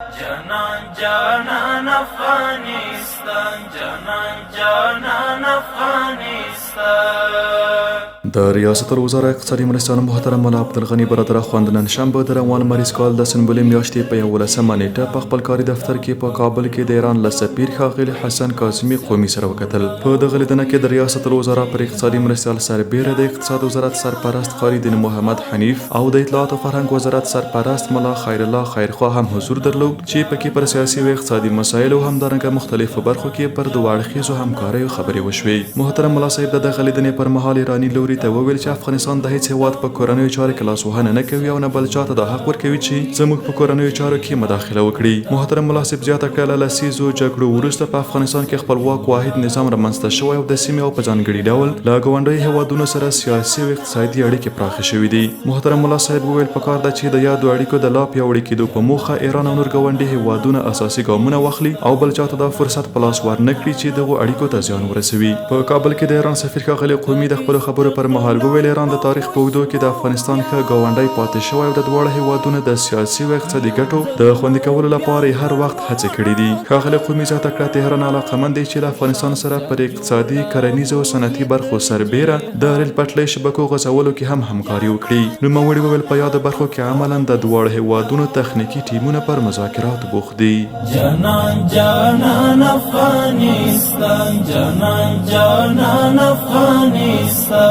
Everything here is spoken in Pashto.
جانان جانان افغانستان، جانان جانان افغانستان. د ریاست الوزرا اقتصادي مرستیال محترم ملا عبدالغني برادر اخوند نن شنبه د روان مریض کال د سنبلې میاشتې په 11مه نیټه په خپل کاري دفتر کې په کابل کې د ایران له سفیر ښاغلي حسن کاظمي قومي سره وکتل. په دغه لیدنه کې د ریاست الوزرا پر اقتصادي مرستیال سربیره د اقتصاد وزارت سرپرست قاری دین محمد حنیف او د اطلاعات او فرهنګ وزارت سرپرست ملا خیر الله خیرخوا هم حضور درلود چې پکې پر سیاسي او اقتصادي مسایلو همدارنګه مختلفو برخو کې پر دوه اړخیزو همکاریو خبرې وشوې. محترم ملا صاحب د دغه لیدنې پر مهال ایراني لوري ته وویل چې افغانستان د هیڅ هیواد په کورنیو چارو کې لاسوهنه نه کوي او نه بل چاته د حق ورکوي چې زموږ په کورنیو چارو کې مداخله وکړي. محترم ملا صاحب زیاته کړه له لسیزو جګړو وروسته په افغانستان کې خپلواک واحد نظام رامنځته شوی او د سیمې او په ځانګړي ډول له ګاونډیو هیوادونو سره سیاسي او اقتصادي اړیکې پراخې شوې دي. محترم ملا صاحب وویل پکار ده چې د یادو اړیکو د لا پیاوړي کېدو په موخه ایران او نور ګاونډي هیوادونه اساسي ګامونه واخلي او بل چاته دا فرصت په لاس ورنه کړي چې دغو اړیکو ته زیان ورسوي. په کابل کې د ایران سفیر ښاغلي قومي د خپلو خبرو پر مهال وویل ایران د تاریخ په اوږدو کې د افغانستان ښه ګاونډی پاتې شوی او د دواړو هیوادونو د سیاسي او اقتصادي ګټو د خوندي کولو لپاره هر وخت هڅې کړې دي. ښاغلي قومي زیاته کړه تهران علاقمند دی چې له افغانستان سره پر اقتصادي کرنیزو او صنعتي برخو سربیره د ریل پټلۍ شبکو غځولو کې هم همکاري وکړي. نوموړي وویل په یادو برخو کې عملاً د دواړو هیوادونو تخنیکي ټیمونه پر مذاکراتو بوخت دي. جانان جانان افغانستان، جانان جانان افغانستان.